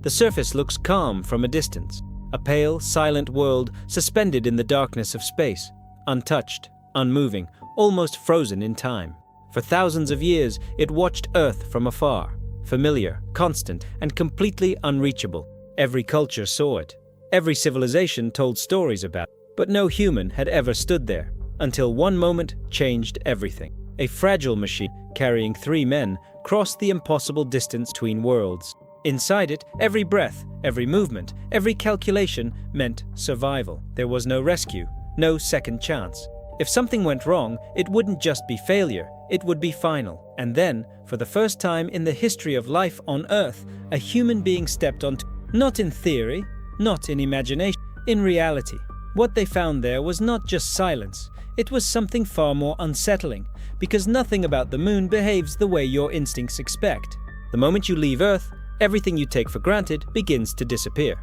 The surface looks calm from a distance, a pale, silent world suspended in the darkness of space, untouched, unmoving, almost frozen in time. For thousands of years, it watched Earth from afar, familiar, constant, and completely unreachable. Every culture saw it. Every civilization told stories about it. But no human had ever stood there, until one moment changed everything. A fragile machine carrying 3 men crossed the impossible distance between worlds. Inside it, every breath, every movement, every calculation meant survival. There was no rescue, no second chance. If something went wrong, it wouldn't just be failure, it would be final. And then, for the first time in the history of life on Earth, a human being stepped onto, not in theory, not in imagination, in reality. What they found there was not just silence, it was something far more unsettling, because nothing about the moon behaves the way your instincts expect. The moment you leave Earth, everything you take for granted begins to disappear.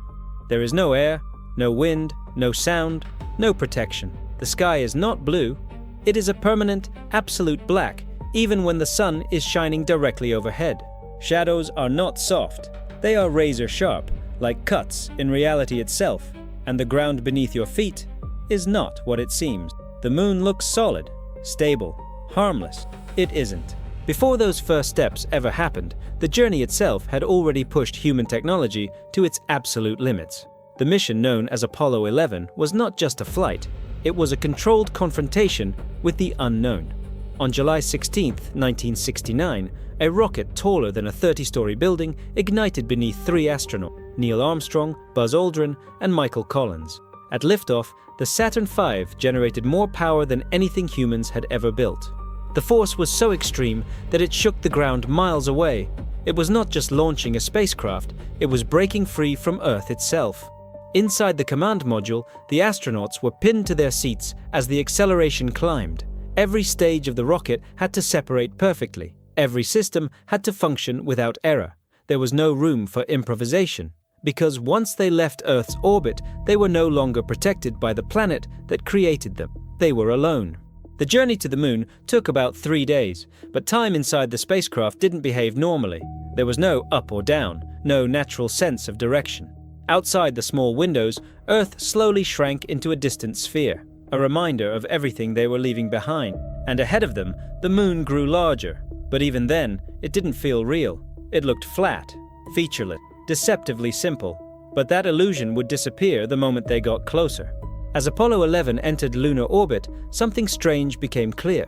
There is no air, no wind, no sound, no protection. The sky is not blue, it is a permanent, absolute black, even when the sun is shining directly overhead. Shadows are not soft, they are razor sharp, like cuts in reality itself, and the ground beneath your feet is not what it seems. The moon looks solid, stable, harmless. It isn't. Before those first steps ever happened, the journey itself had already pushed human technology to its absolute limits. The mission known as Apollo 11 was not just a flight, it was a controlled confrontation with the unknown. On July 16, 1969, a rocket taller than a 30-story building ignited beneath 3 astronauts, Neil Armstrong, Buzz Aldrin, and Michael Collins. At liftoff, the Saturn V generated more power than anything humans had ever built. The force was so extreme that it shook the ground miles away. It was not just launching a spacecraft, it was breaking free from Earth itself. Inside the command module, the astronauts were pinned to their seats as the acceleration climbed. Every stage of the rocket had to separate perfectly. Every system had to function without error. There was no room for improvisation, because once they left Earth's orbit, they were no longer protected by the planet that created them. They were alone. The journey to the moon took about 3 days, but time inside the spacecraft didn't behave normally. There was no up or down, no natural sense of direction. Outside the small windows, Earth slowly shrank into a distant sphere, a reminder of everything they were leaving behind. And ahead of them, the moon grew larger. But even then, it didn't feel real. It looked flat, featureless, deceptively simple. But that illusion would disappear the moment they got closer. As Apollo 11 entered lunar orbit, something strange became clear.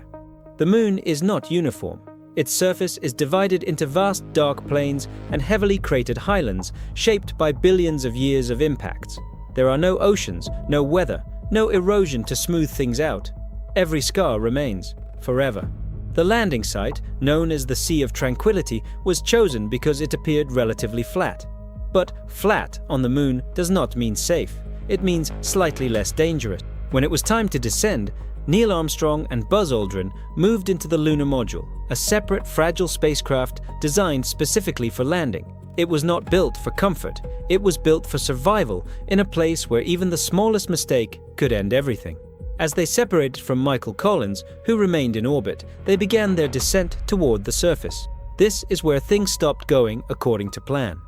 The moon is not uniform. Its surface is divided into vast dark plains and heavily cratered highlands shaped by billions of years of impacts. There are no oceans, no weather, no erosion to smooth things out. Every scar remains, forever. The landing site, known as the Sea of Tranquility, was chosen because it appeared relatively flat. But flat on the moon does not mean safe. It means slightly less dangerous. When it was time to descend, Neil Armstrong and Buzz Aldrin moved into the lunar module, a separate fragile spacecraft designed specifically for landing. It was not built for comfort, it was built for survival in a place where even the smallest mistake could end everything. As they separated from Michael Collins, who remained in orbit, they began their descent toward the surface. This is where things stopped going according to plan.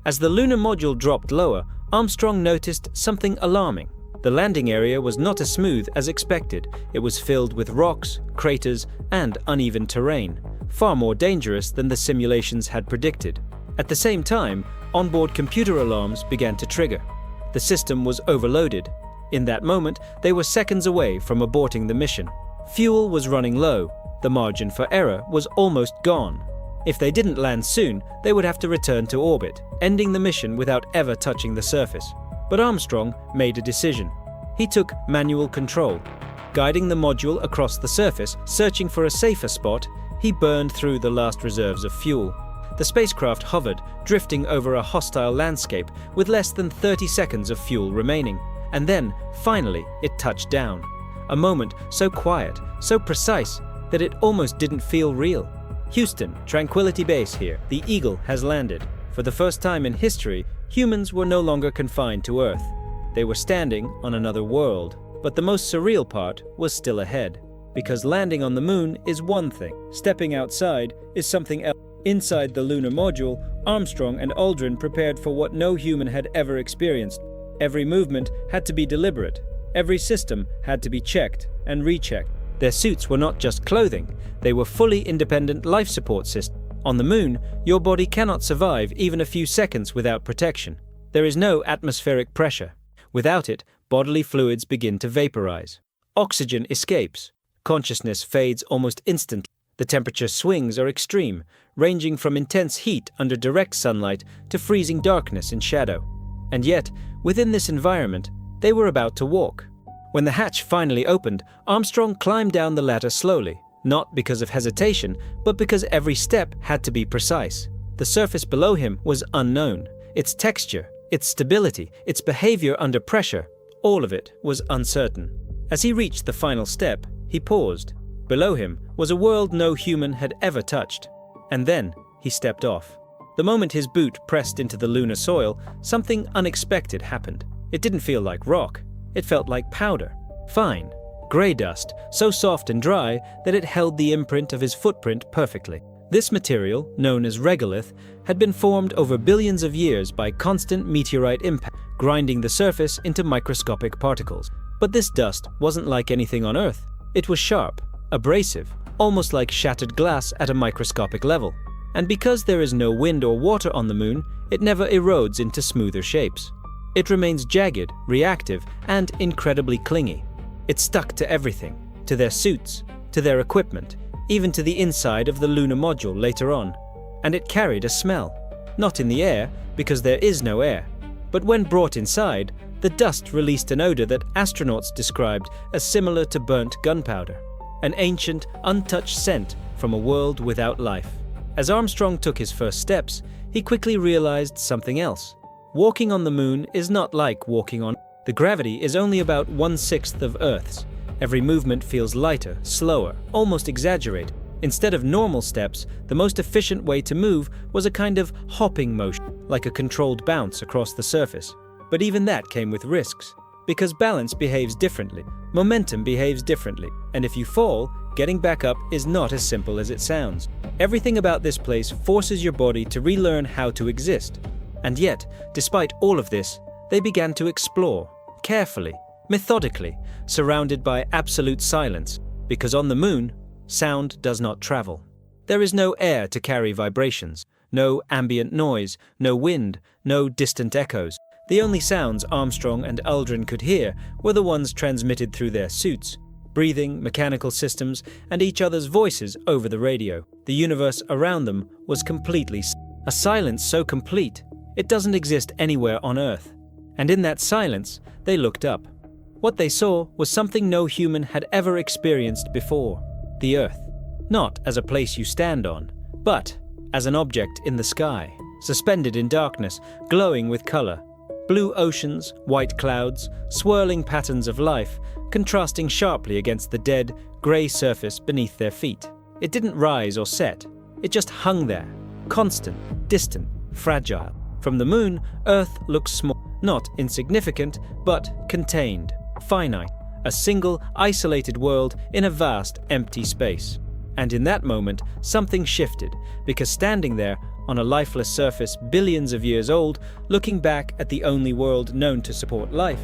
As the lunar module dropped lower, Armstrong noticed something alarming. The landing area was not as smooth as expected. It was filled with rocks, craters, and uneven terrain, far more dangerous than the simulations had predicted. At the same time, onboard computer alarms began to trigger. The system was overloaded. In that moment, they were seconds away from aborting the mission. Fuel was running low. The margin for error was almost gone. If they didn't land soon, they would have to return to orbit, ending the mission without ever touching the surface. But Armstrong made a decision. He took manual control. Guiding the module across the surface, searching for a safer spot, he burned through the last reserves of fuel. The spacecraft hovered, drifting over a hostile landscape with less than 30 seconds of fuel remaining. And then, finally, it touched down. A moment so quiet, so precise, that it almost didn't feel real. Houston, Tranquility Base here. The Eagle has landed. For the first time in history, humans were no longer confined to Earth. They were standing on another world. But the most surreal part was still ahead. Because landing on the moon is one thing. Stepping outside is something else. Inside the lunar module, Armstrong and Aldrin prepared for what no human had ever experienced. Every movement had to be deliberate. Every system had to be checked and rechecked. Their suits were not just clothing, they were fully independent life support systems. On the Moon, your body cannot survive even a few seconds without protection. There is no atmospheric pressure. Without it, bodily fluids begin to vaporize. Oxygen escapes. Consciousness fades almost instantly. The temperature swings are extreme, ranging from intense heat under direct sunlight to freezing darkness in shadow. And yet, within this environment, they were about to walk. When the hatch finally opened, Armstrong climbed down the ladder slowly, not because of hesitation, but because every step had to be precise. The surface below him was unknown. Its texture, its stability, its behavior under pressure, all of it was uncertain. As he reached the final step, he paused. Below him was a world no human had ever touched. And then he stepped off. The moment his boot pressed into the lunar soil, something unexpected happened. It didn't feel like rock. It felt like powder. Fine, grey dust, so soft and dry that it held the imprint of his footprint perfectly. This material, known as regolith, had been formed over billions of years by constant meteorite impact, grinding the surface into microscopic particles. But this dust wasn't like anything on Earth. It was sharp, abrasive, almost like shattered glass at a microscopic level. And because there is no wind or water on the Moon, it never erodes into smoother shapes. It remains jagged, reactive, and incredibly clingy. It stuck to everything, to their suits, to their equipment, even to the inside of the lunar module later on. And it carried a smell. Not in the air, because there is no air. But when brought inside, the dust released an odor that astronauts described as similar to burnt gunpowder. An ancient, untouched scent from a world without life. As Armstrong took his first steps, he quickly realized something else. Walking on the Moon is not like walking on. The gravity is only about 1/6 of Earth's. Every movement feels lighter, slower, almost exaggerated. Instead of normal steps, the most efficient way to move was a kind of hopping motion, like a controlled bounce across the surface. But even that came with risks, because balance behaves differently, momentum behaves differently, and if you fall, getting back up is not as simple as it sounds. Everything about this place forces your body to relearn how to exist. And yet, despite all of this, they began to explore, carefully, methodically, surrounded by absolute silence, because on the Moon, sound does not travel. There is no air to carry vibrations, no ambient noise, no wind, no distant echoes. The only sounds Armstrong and Aldrin could hear were the ones transmitted through their suits, breathing, mechanical systems, and each other's voices over the radio. The universe around them was completely a silence so complete, it doesn't exist anywhere on Earth. And in that silence, they looked up. What they saw was something no human had ever experienced before. The Earth. Not as a place you stand on, but as an object in the sky, suspended in darkness, glowing with color. Blue oceans, white clouds, swirling patterns of life, contrasting sharply against the dead, grey surface beneath their feet. It didn't rise or set. It just hung there, constant, distant, fragile. From the Moon, Earth looks small, not insignificant, but contained, finite, a single, isolated world in a vast, empty space. And in that moment, something shifted, because standing there, on a lifeless surface billions of years old, looking back at the only world known to support life,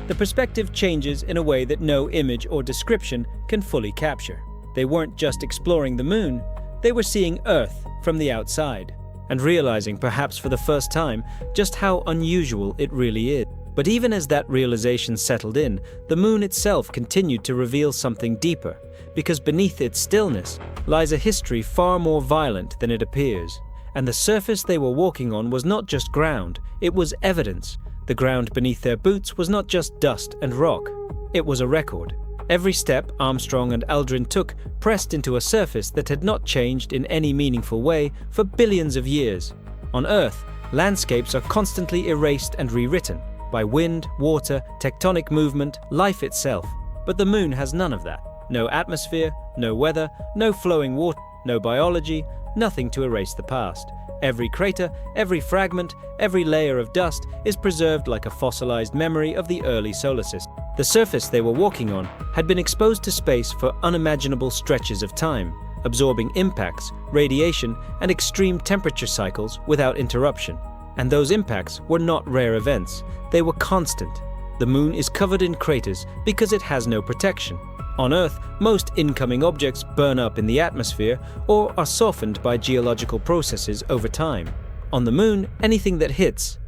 the perspective changes in a way that no image or description can fully capture. They weren't just exploring the Moon, they were seeing Earth from the outside, and realizing, perhaps for the first time, just how unusual it really is. But even as that realization settled in, the Moon itself continued to reveal something deeper, because beneath its stillness lies a history far more violent than it appears. And the surface they were walking on was not just ground, it was evidence. The ground beneath their boots was not just dust and rock, it was a record. Every step Armstrong and Aldrin took pressed into a surface that had not changed in any meaningful way for billions of years. On Earth, landscapes are constantly erased and rewritten by wind, water, tectonic movement, life itself. But the Moon has none of that. No atmosphere, no weather, no flowing water, no biology, nothing to erase the past. Every crater, every fragment, every layer of dust is preserved like a fossilized memory of the early solar system. The surface they were walking on had been exposed to space for unimaginable stretches of time, absorbing impacts, radiation, and extreme temperature cycles without interruption. And those impacts were not rare events, they were constant. The Moon is covered in craters because it has no protection. On Earth, most incoming objects burn up in the atmosphere or are softened by geological processes over time. On the Moon, anything that hits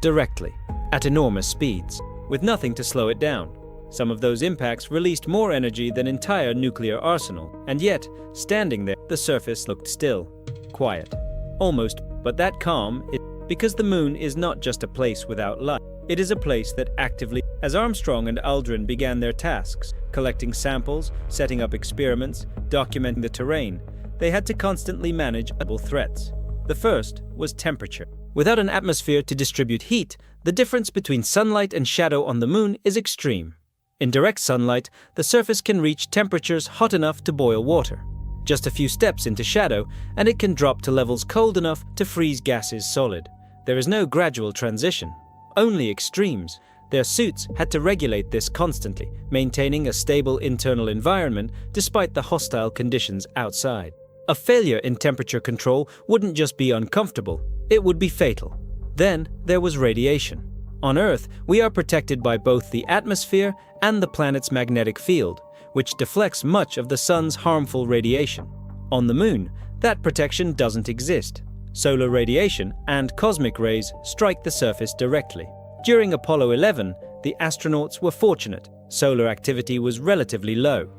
directly, at enormous speeds, with nothing to slow it down. Some of those impacts released more energy than entire nuclear arsenal, and yet, standing there, the surface looked still, quiet, almost, but that calm is because the Moon is not just a place without life. It is a place that actively, as Armstrong and Aldrin began their tasks, collecting samples, setting up experiments, documenting the terrain, they had to constantly manage multiple threats. The first was temperature. Without an atmosphere to distribute heat, the difference between sunlight and shadow on the Moon is extreme. In direct sunlight, the surface can reach temperatures hot enough to boil water. Just a few steps into shadow, and it can drop to levels cold enough to freeze gases solid. There is no gradual transition, only extremes. Their suits had to regulate this constantly, maintaining a stable internal environment despite the hostile conditions outside. A failure in temperature control wouldn't just be uncomfortable, it would be fatal. Then there was radiation. On Earth, we are protected by both the atmosphere and the planet's magnetic field, which deflects much of the sun's harmful radiation. On the Moon, that protection doesn't exist. Solar radiation and cosmic rays strike the surface directly. During Apollo 11, the astronauts were fortunate. Solar activity was relatively low.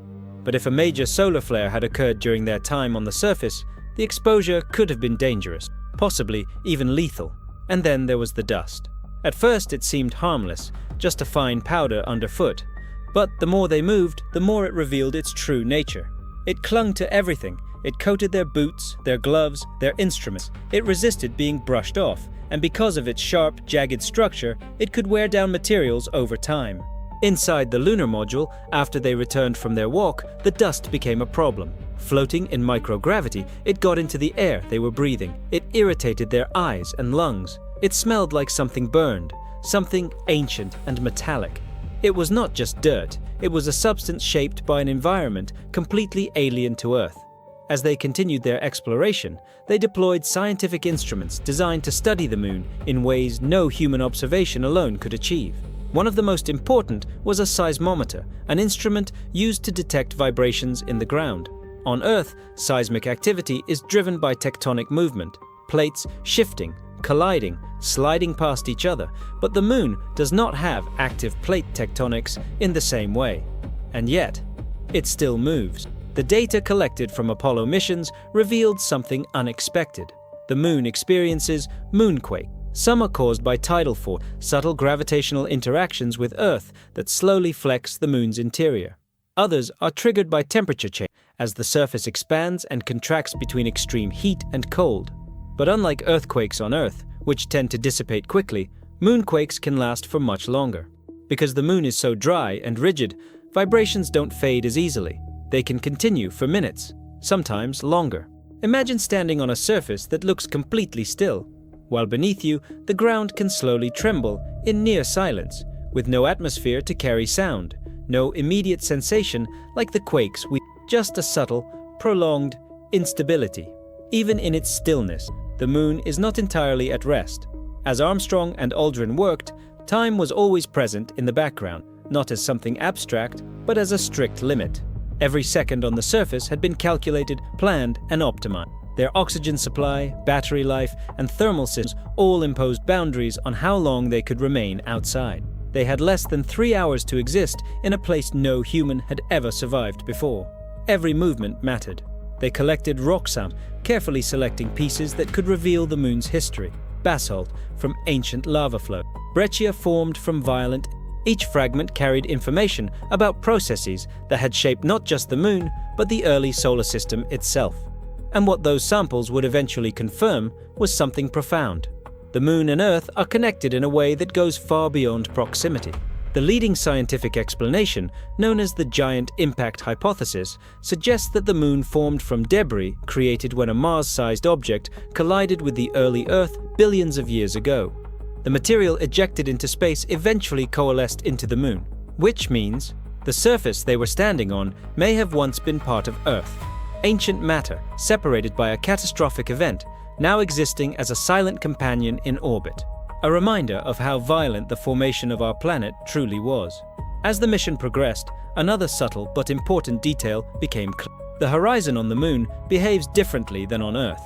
But if a major solar flare had occurred during their time on the surface, the exposure could have been dangerous, possibly even lethal. And then there was the dust. At first it seemed harmless, just a fine powder underfoot. But the more they moved, the more it revealed its true nature. It clung to everything. It coated their boots, their gloves, their instruments. It resisted being brushed off, and because of its sharp, jagged structure, it could wear down materials over time. Inside the lunar module, after they returned from their walk, the dust became a problem. Floating in microgravity, it got into the air they were breathing. It irritated their eyes and lungs. It smelled like something burned, something ancient and metallic. It was not just dirt, it was a substance shaped by an environment completely alien to Earth. As they continued their exploration, they deployed scientific instruments designed to study the Moon in ways no human observation alone could achieve. One of the most important was a seismometer, an instrument used to detect vibrations in the ground. On Earth, seismic activity is driven by tectonic movement, plates shifting, colliding, sliding past each other, but the Moon does not have active plate tectonics in the same way. And yet, it still moves. The data collected from Apollo missions revealed something unexpected. The Moon experiences moonquake. Some are caused by tidal force, subtle gravitational interactions with Earth that slowly flex the Moon's interior. Others are triggered by temperature change, as the surface expands and contracts between extreme heat and cold. But unlike earthquakes on Earth, which tend to dissipate quickly, moonquakes can last for much longer. Because the Moon is so dry and rigid, vibrations don't fade as easily. They can continue for minutes, sometimes longer. Imagine standing on a surface that looks completely still, while beneath you, the ground can slowly tremble in near silence, with no atmosphere to carry sound, no immediate sensation like the quakes just a subtle, prolonged instability. Even in its stillness, the Moon is not entirely at rest. As Armstrong and Aldrin worked, time was always present in the background, not as something abstract, but as a strict limit. Every second on the surface had been calculated, planned, and optimized. Their oxygen supply, battery life, and thermal systems all imposed boundaries on how long they could remain outside. They had less than 3 hours to exist in a place no human had ever survived before. Every movement mattered. They collected rock samples, carefully selecting pieces that could reveal the Moon's history. Basalt from ancient lava flow. Breccia formed from violent. Each fragment carried information about processes that had shaped not just the Moon, but the early solar system itself. And what those samples would eventually confirm was something profound. The Moon and Earth are connected in a way that goes far beyond proximity. The leading scientific explanation, known as the giant impact hypothesis, suggests that the Moon formed from debris created when a Mars-sized object collided with the early Earth billions of years ago. The material ejected into space eventually coalesced into the Moon, which means the surface they were standing on may have once been part of Earth. ancient matter separated by a catastrophic event, now existing as a silent companion in orbit. A reminder of how violent the formation of our planet truly was. As the mission progressed, another subtle but important detail became clear. The horizon on the Moon behaves differently than on Earth.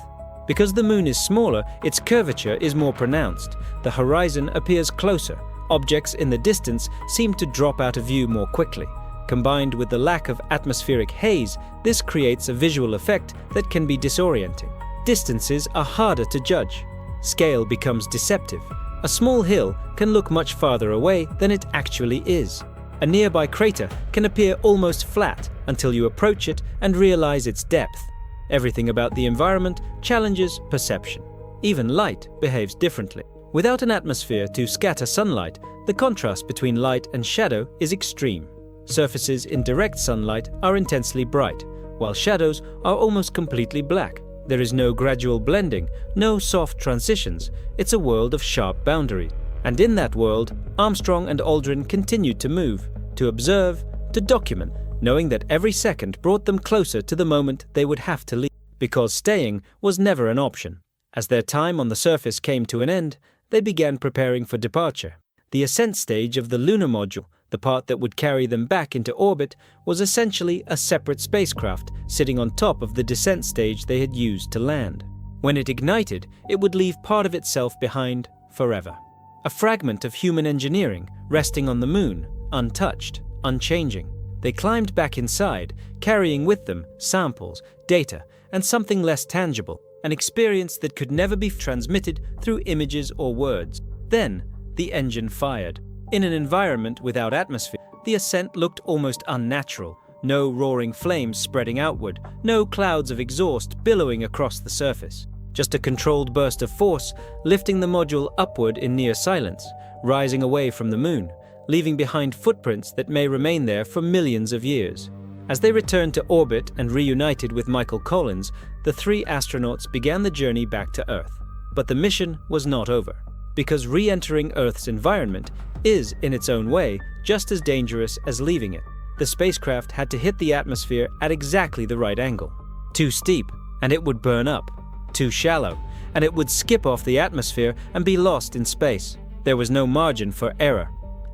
Because the Moon is smaller, its curvature is more pronounced. The horizon appears closer. Objects in the distance seem to drop out of view more quickly. Combined with the lack of atmospheric haze, this creates a visual effect that can be disorienting. Distances are harder to judge. Scale becomes deceptive. A small hill can look much farther away than it actually is. A nearby crater can appear almost flat until you approach it and realize its depth. Everything about the environment challenges perception. Even light behaves differently. Without an atmosphere to scatter sunlight, the contrast between light and shadow is extreme. Surfaces in direct sunlight are intensely bright, while shadows are almost completely black. There is no gradual blending, no soft transitions. It's a world of sharp boundaries. And in that world, Armstrong and Aldrin continued to move, to observe, to document, knowing that every second brought them closer to the moment they would have to leave, because staying was never an option. As their time on the surface came to an end, they began preparing for departure. The ascent stage of the lunar module, the part that would carry them back into orbit, was essentially a separate spacecraft sitting on top of the descent stage they had used to land. When it ignited, it would leave part of itself behind forever. A fragment of human engineering resting on the Moon, untouched, unchanging. They climbed back inside, carrying with them samples, data, and something less tangible, an experience that could never be transmitted through images or words. Then, the engine fired. In an environment without atmosphere, the ascent looked almost unnatural. No roaring flames spreading outward, no clouds of exhaust billowing across the surface. Just a controlled burst of force, lifting the module upward in near silence, rising away from the Moon, leaving behind footprints that may remain there for millions of years. As they returned to orbit and reunited with Michael Collins, the three astronauts began the journey back to Earth. But the mission was not over, because re-entering Earth's environment is, in its own way, just as dangerous as leaving it. The spacecraft had to hit the atmosphere at exactly the right angle. Too steep, and it would burn up. Too shallow, and it would skip off the atmosphere and be lost in space. There was no margin for error.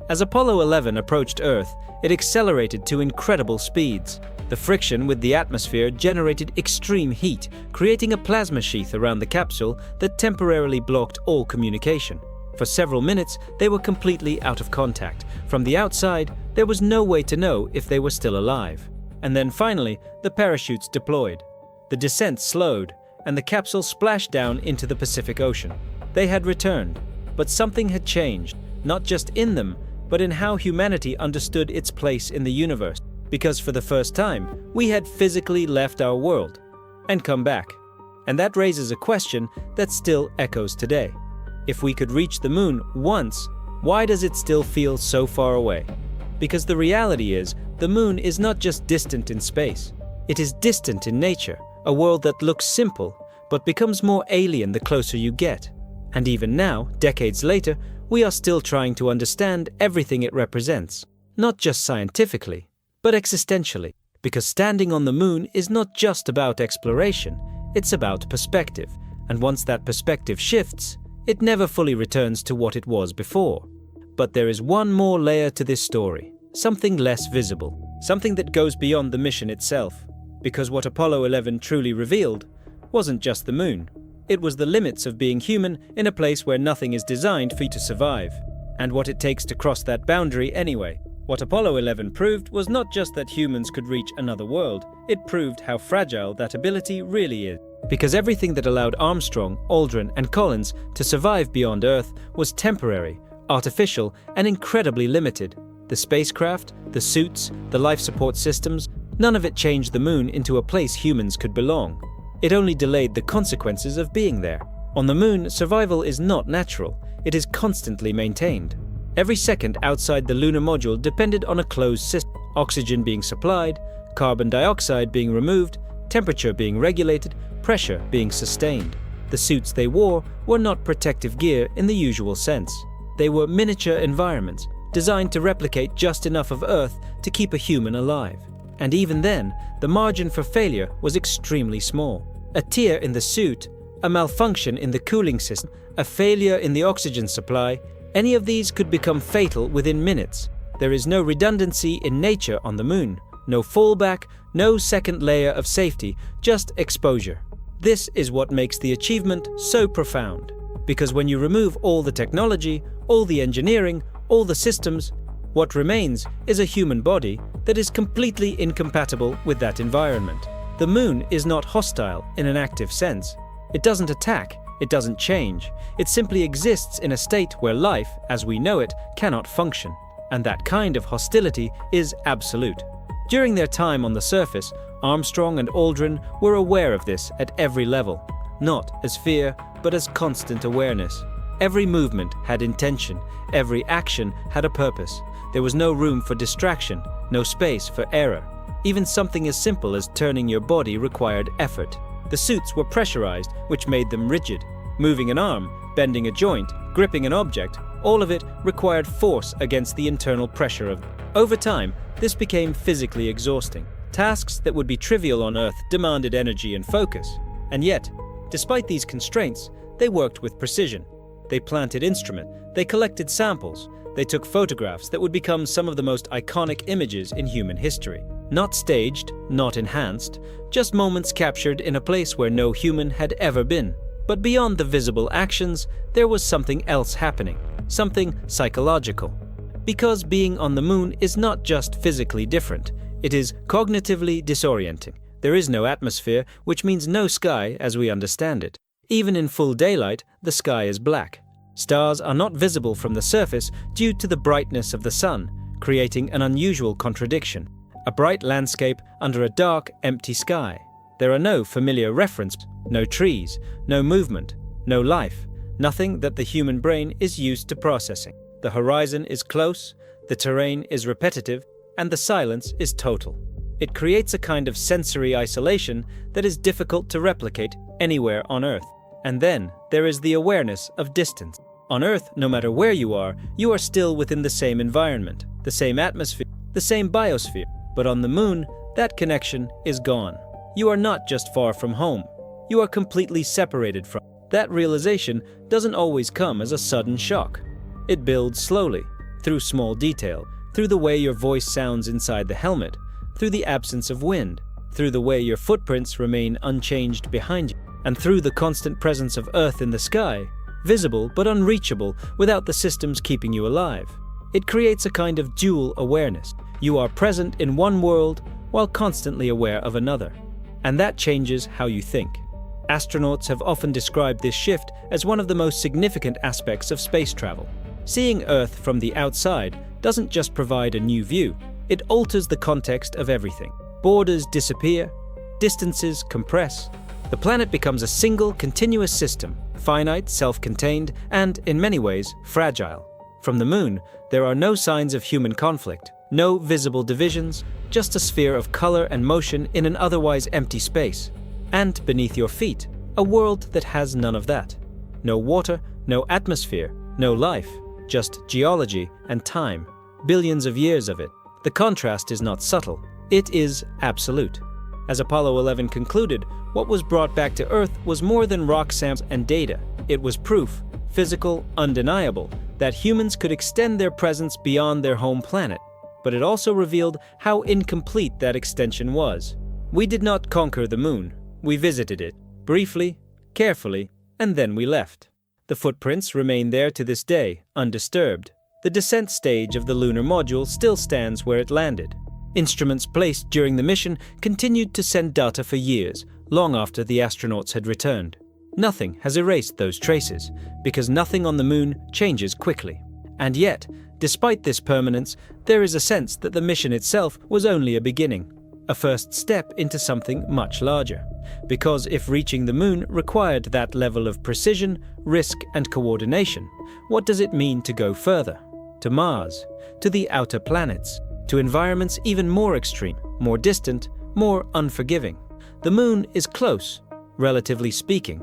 As Apollo 11 approached Earth, it accelerated to incredible speeds. The friction with the atmosphere generated extreme heat, creating a plasma sheath around the capsule that temporarily blocked all communication. For several minutes, they were completely out of contact. From the outside, there was no way to know if they were still alive. And then finally, the parachutes deployed. The descent slowed, and the capsule splashed down into the Pacific Ocean. They had returned, but something had changed, not just in them, but in how humanity understood its place in the universe. Because for the first time, we had physically left our world and come back. And that raises a question that still echoes today. If we could reach the Moon once, why does it still feel so far away? Because the reality is, the Moon is not just distant in space. It is distant in nature, a world that looks simple, but becomes more alien the closer you get. And even now, decades later, we are still trying to understand everything it represents, not just scientifically, but existentially, because standing on the Moon is not just about exploration, it's about perspective, and once that perspective shifts, it never fully returns to what it was before. But there is one more layer to this story, something less visible, something that goes beyond the mission itself, because what Apollo 11 truly revealed wasn't just the Moon. It was the limits of being human in a place where nothing is designed for you to survive, and what it takes to cross that boundary anyway. What Apollo 11 proved was not just that humans could reach another world, it proved how fragile that ability really is. Because everything that allowed Armstrong, Aldrin, and Collins to survive beyond Earth was temporary, artificial, and incredibly limited. The spacecraft, the suits, the life support systems, none of it changed the Moon into a place humans could belong. It only delayed the consequences of being there. On the Moon, survival is not natural. It is constantly maintained. Every second outside the lunar module depended on a closed system, oxygen being supplied, carbon dioxide being removed, temperature being regulated, pressure being sustained. The suits they wore were not protective gear in the usual sense. They were miniature environments, designed to replicate just enough of Earth to keep a human alive. And even then, the margin for failure was extremely small. A tear in the suit, a malfunction in the cooling system, a failure in the oxygen supply, any of these could become fatal within minutes. There is no redundancy in nature on the moon, no fallback, no second layer of safety, just exposure. This is what makes the achievement so profound. Because when you remove all the technology, all the engineering, all the systems, what remains is a human body that is completely incompatible with that environment. The moon is not hostile in an active sense. It doesn't attack, it doesn't change. It simply exists in a state where life, as we know it, cannot function. And that kind of hostility is absolute. During their time on the surface, Armstrong and Aldrin were aware of this at every level, not as fear, but as constant awareness. Every movement had intention, every action had a purpose. There was no room for distraction, no space for error. Even something as simple as turning your body required effort. The suits were pressurized, which made them rigid. Moving an arm, bending a joint, gripping an object, all of it required force against the internal pressure of them. Over time, this became physically exhausting. Tasks that would be trivial on Earth demanded energy and focus. And yet, despite these constraints, they worked with precision. They planted instruments, they collected samples, they took photographs that would become some of the most iconic images in human history. Not staged, not enhanced, just moments captured in a place where no human had ever been. But beyond the visible actions, there was something else happening, something psychological. Because being on the moon is not just physically different, it is cognitively disorienting. There is no atmosphere, which means no sky as we understand it. Even in full daylight, the sky is black. Stars are not visible from the surface due to the brightness of the sun, creating an unusual contradiction. A bright landscape under a dark, empty sky. There are no familiar references, no trees, no movement, no life, nothing that the human brain is used to processing. The horizon is close, the terrain is repetitive, and the silence is total. It creates a kind of sensory isolation that is difficult to replicate anywhere on Earth. And then there is the awareness of distance. On Earth, no matter where you are still within the same environment, the same atmosphere, the same biosphere. But on the moon, that connection is gone. You are not just far from home. You are completely separated from. That realization doesn't always come as a sudden shock. It builds slowly, through small detail, through the way your voice sounds inside the helmet, through the absence of wind, through the way your footprints remain unchanged behind you, and through the constant presence of Earth in the sky, visible but unreachable without the systems keeping you alive. It creates a kind of dual awareness. You are present in one world while constantly aware of another. And that changes how you think. Astronauts have often described this shift as one of the most significant aspects of space travel. Seeing Earth from the outside doesn't just provide a new view, it alters the context of everything. Borders disappear, distances compress. The planet becomes a single, continuous system, finite, self-contained, and, in many ways, fragile. From the moon, there are no signs of human conflict, no visible divisions, just a sphere of color and motion in an otherwise empty space. And beneath your feet, a world that has none of that. No water, no atmosphere, no life, just geology and time, billions of years of it. The contrast is not subtle, it is absolute. As Apollo 11 concluded, what was brought back to Earth was more than rock samples and data. It was proof, physical, undeniable, that humans could extend their presence beyond their home planet. But it also revealed how incomplete that extension was. We did not conquer the moon. We visited it, briefly, carefully, and then we left. The footprints remain there to this day, undisturbed. The descent stage of the lunar module still stands where it landed. Instruments placed during the mission continued to send data for years, long after the astronauts had returned. Nothing has erased those traces, because nothing on the moon changes quickly. And yet, despite this permanence, there is a sense that the mission itself was only a beginning, a first step into something much larger. Because if reaching the moon required that level of precision, risk, and coordination, what does it mean to go further? To Mars, to the outer planets, to environments even more extreme, more distant, more unforgiving. The moon is close, relatively speaking.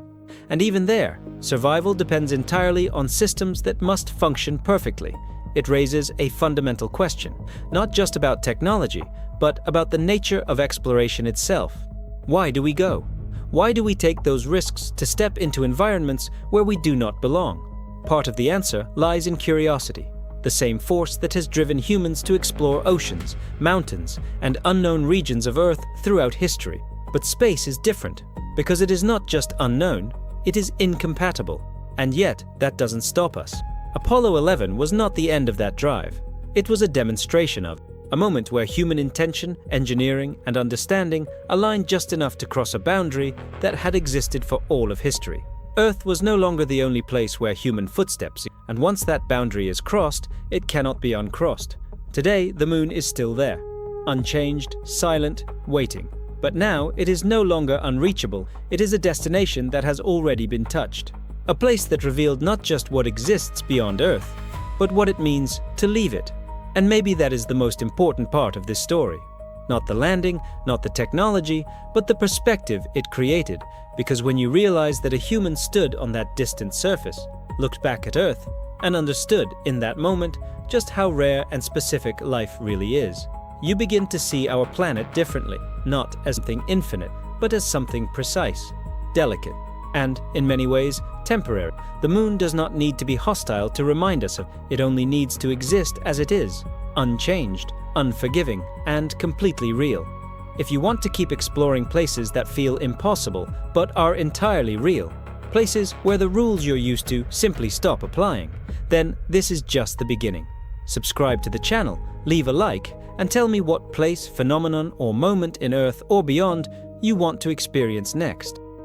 And even there, survival depends entirely on systems that must function perfectly. it raises a fundamental question, not just about technology, but about the nature of exploration itself. Why do we go? Why do we take those risks to step into environments where we do not belong? Part of the answer lies in curiosity, the same force that has driven humans to explore oceans, mountains, and unknown regions of Earth throughout history. But space is different, because it is not just unknown, it is incompatible. And yet, that doesn't stop us. Apollo 11 was not the end of that drive. It was a demonstration of a moment where human intention, engineering, and understanding aligned just enough to cross a boundary that had existed for all of history. Earth was no longer the only place where human footsteps, and once that boundary is crossed, it cannot be uncrossed. Today, the moon is still there, unchanged, silent, waiting. But now, it is no longer unreachable, it is a destination that has already been touched. A place that revealed not just what exists beyond Earth, but what it means to leave it. And maybe that is the most important part of this story. Not the landing, not the technology, but the perspective it created. Because when you realize that a human stood on that distant surface, looked back at Earth, and understood in that moment just how rare and specific life really is, you begin to see our planet differently, not as something infinite, but as something precise, delicate, and, in many ways, temporary. The moon does not need to be hostile to remind us of it. Only needs to exist as it is, unchanged, unforgiving, and completely real. If you want to keep exploring places that feel impossible but are entirely real, places where the rules you're used to simply stop applying, then this is just the beginning. Subscribe to the channel, leave a like, and tell me what place, phenomenon, or moment in Earth or beyond you want to experience next.